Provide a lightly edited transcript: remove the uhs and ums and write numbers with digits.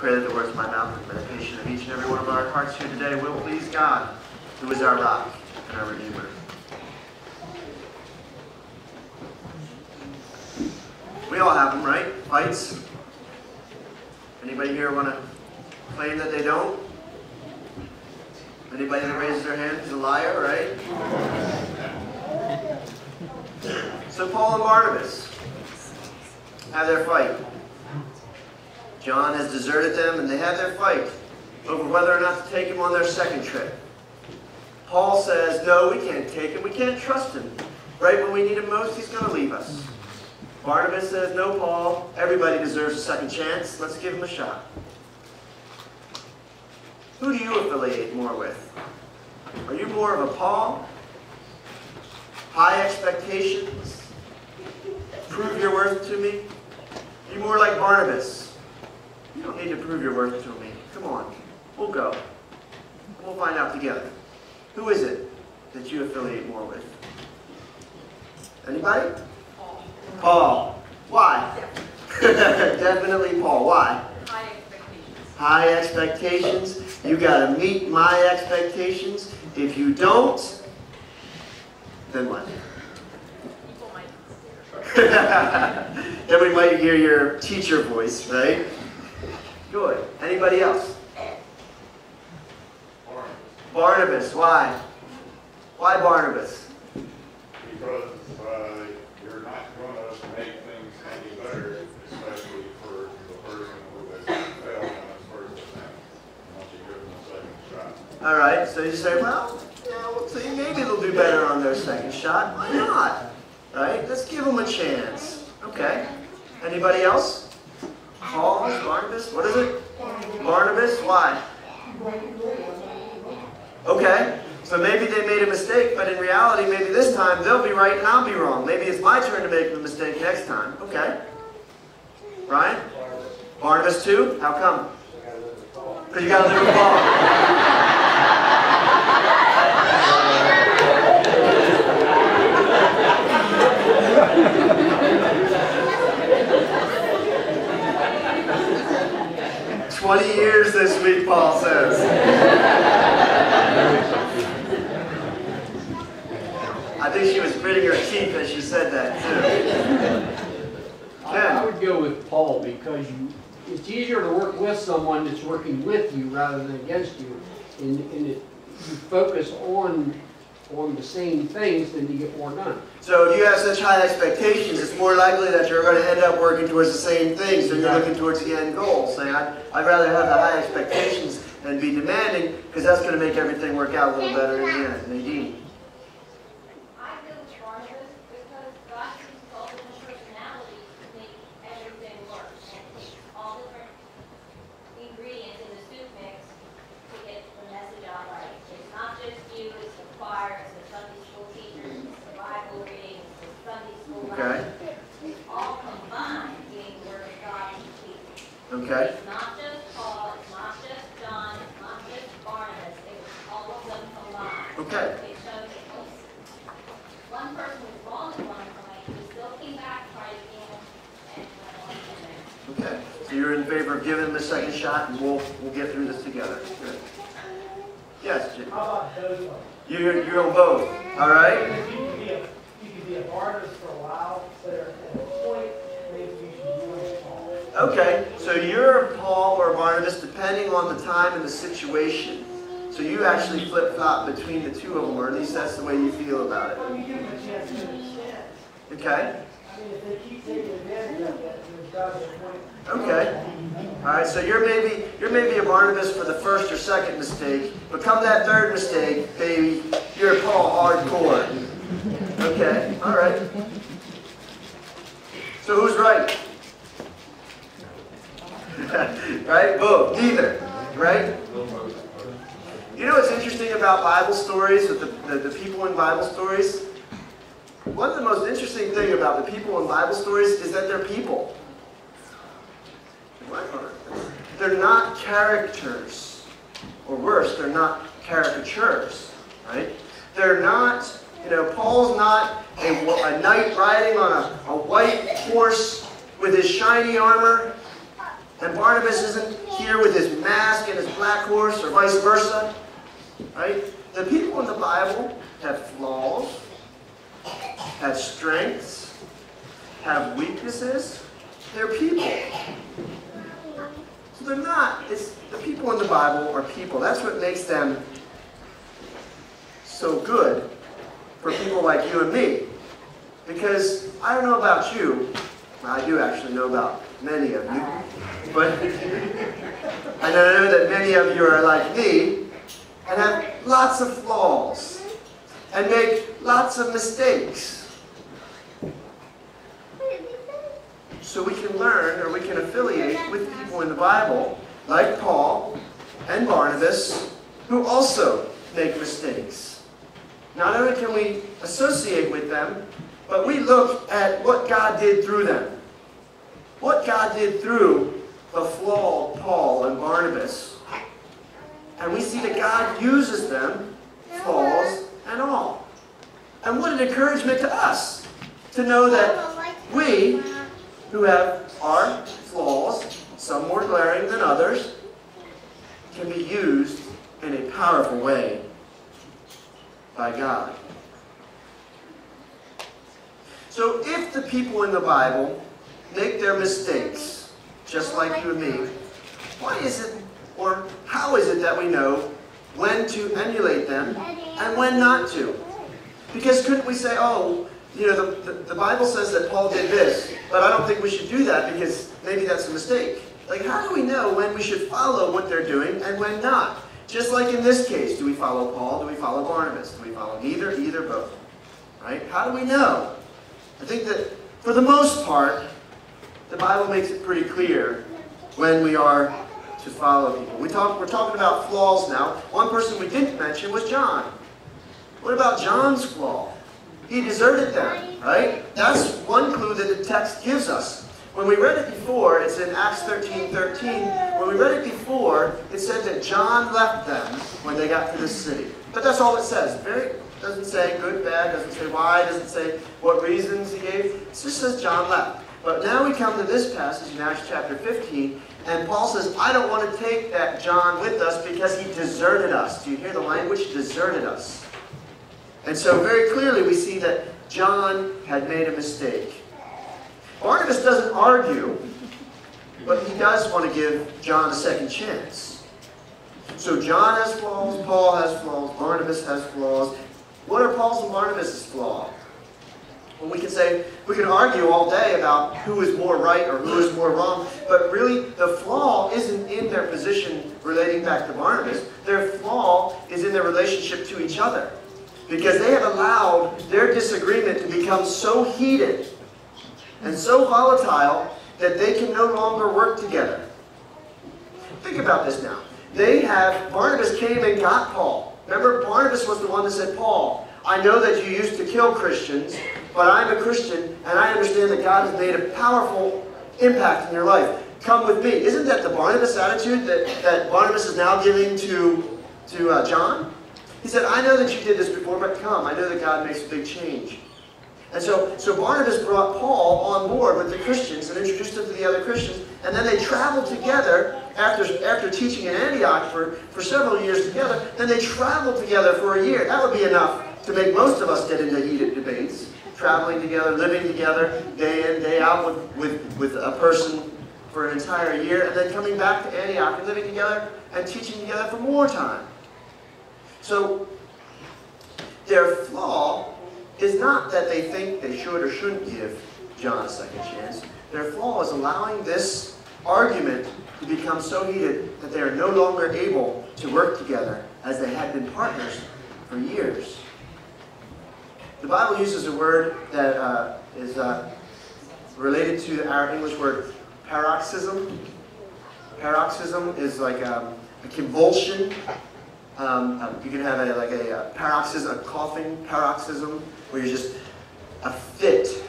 Pray that the words of my mouth and the meditation of each and every one of our hearts here today will please God, who is our rock and our Redeemer. We all have them, right? Fights. Anybody here want to claim that they don't? Anybody that raises their hand is a liar, right? So Paul and Barnabas have their fight. John has deserted them, and they have their fight over whether or not to take him on their second trip. Paul says, no, we can't take him. We can't trust him. Right when we need him most, he's going to leave us. Barnabas says, no, Paul, everybody deserves a second chance. Let's give him a shot. Who do you affiliate more with? Are you more of a Paul? High expectations? Prove your worth to me? Are you more like Barnabas? You don't need to prove your worth to me. Come on, we'll go. We'll find out together. Who is it that you affiliate more with? Anybody? Paul. Why? Definitely Paul. Why? High expectations. High expectations. You got to meet my expectations. If you don't, then what? People might Then we might hear your teacher voice, right? Good. Anybody else? Barnabas. Why? Why Barnabas? Because you're not going to make things any better, especially for the person who has failed on his first attempt. Once you give them a second shot. All right. So you say, well, yeah, we'll see. Maybe they'll do better on their second shot. Why not? Right? Let's give them a chance. Okay. Anybody else? Paul, Barnabas, what is it? Barnabas, why? Okay, so maybe they made a mistake, but in reality, maybe this time they'll be right and I'll be wrong. Maybe it's my turn to make a mistake next time. Okay. Ryan? Barnabas too? How come? Because you got to live with Paul. 20 years this week, Paul says. I think she was gritting her teeth as she said that, too. I would go with Paul because it's easier to work with someone that's working with you rather than against you. And you focus on the same things, then you get more done. So if you have such high expectations, it's more likely that you're going to end up working towards the same things, so you're looking towards the end goal. Saying, I'd rather have the high expectations and be demanding, because that's going to make everything work out a little better in the end. Nadine? I feel Barnabas because God uses all different personalities to make everything work. And takes all different ingredients in the soup mix to get the message out right. It's not just you, it's the choir, it's the Sunday school teachers, it's the Bible reading, it's the Sunday school lesson. It's all combined being the Word of God to people. Okay. It's not just Paul, it's not just John, it's not just Barnabas, it was all of them combined. Okay. It shows that one person was wrong at one point, he still came back, tried again, and went on from there. Okay. So you're in favor of giving them a second shot, and we'll get through this together. Good. Yes, Jim. How about both of them? You're on both. All right? You could be a Barnabas for a while, but at a point, maybe you should join Paul. Okay, so you're Paul or Barnabas depending on the time and the situation. So you actually flip-flop between the two of them, or at least that's the way you feel about Well, it. you give them a chance to understand. Okay? I mean, if they keep taking advantage of that, there's got to be a point. Okay. All right, so you're maybe a Barnabas for the first or second mistake, but come that third mistake, baby, you're a Paul hardcore. Okay, all right. So who's right? Right? Both. Neither. Right? You know what's interesting about Bible stories, with the people in Bible stories? One of the most interesting things about the people in Bible stories is that they're people. They're not characters. Or worse, they're not caricatures. Right? They're not, Paul's not a knight riding on a white horse with his shiny armor. And Barnabas isn't here with his mask and his black horse, or vice versa. Right? The people in the Bible have flaws, have strengths, have weaknesses. They're people. So they're not, the people in the Bible are people. That's what makes them so good for people like you and me. Because I don't know about you, well, I do actually know about many of you, but I know that many of you are like me and have lots of flaws and make lots of mistakes. So we can learn, or we can affiliate with people in the Bible, like Paul and Barnabas, who also make mistakes. Not only can we associate with them, but we look at what God did through them. What God did through the flawed Paul and Barnabas. And we see that God uses them, flaws and all. And what an encouragement to us to know that we, who have our flaws, some more glaring than others, can be used in a powerful way by God. So if the people in the Bible make their mistakes, just like you and me, why is it, or how is it that we know when to emulate them and when not to? Because couldn't we say, oh, you know, the Bible says that Paul did this, but I don't think we should do that because maybe that's a mistake. Like, how do we know when we should follow what they're doing and when not? Just like in this case, do we follow Paul? Do we follow Barnabas? Do we follow neither, either, both? Right? How do we know? I think that for the most part, the Bible makes it pretty clear when we are to follow people. We're talking about flaws now. One person we didn't mention was John. What about John's flaw? He deserted them, right? That's one clue that the text gives us. When we read it before, it's in Acts 13:13. When we read it before, it said that John left them when they got to the city. But that's all it says. Doesn't say good, bad, doesn't say why, doesn't say what reasons he gave. It just says John left. But now we come to this passage in Acts chapter 15, and Paul says, I don't want to take that John with us because he deserted us. Do you hear the language? Deserted us. And so very clearly we see that John had made a mistake. Barnabas doesn't argue, but he does want to give John a second chance. So John has flaws, Paul has flaws, Barnabas has flaws. What are Paul's and Barnabas' flaws? Well, we can argue all day about who is more right or who is more wrong, but really the flaw isn't in their position relating back to Barnabas. Their flaw is in their relationship to each other. Because they have allowed their disagreement to become so heated and so volatile that they can no longer work together. Think about this now. Barnabas came and got Paul. Remember, Barnabas was the one that said, Paul, I know that you used to kill Christians, but I'm a Christian and I understand that God has made a powerful impact in your life. Come with me. Isn't that the Barnabas attitude that Barnabas is now giving to John? He said, I know that you did this before, but come. I know that God makes a big change. And so Barnabas brought Paul on board with the Christians and introduced him to the other Christians. And then they traveled together after teaching in Antioch for several years together. Then they traveled together for a year. That would be enough to make most of us get into heated debates. Traveling together, living together, day in, day out with a person for an entire year. And then coming back to Antioch and living together and teaching together for more time. So their flaw is not that they think they should or shouldn't give John a second chance. Their flaw is allowing this argument to become so heated that they are no longer able to work together as they had been partners for years. The Bible uses a word that is related to our English word paroxysm. Paroxysm is like a convulsion. You can have a paroxysm, a coughing paroxysm, where you're just a fit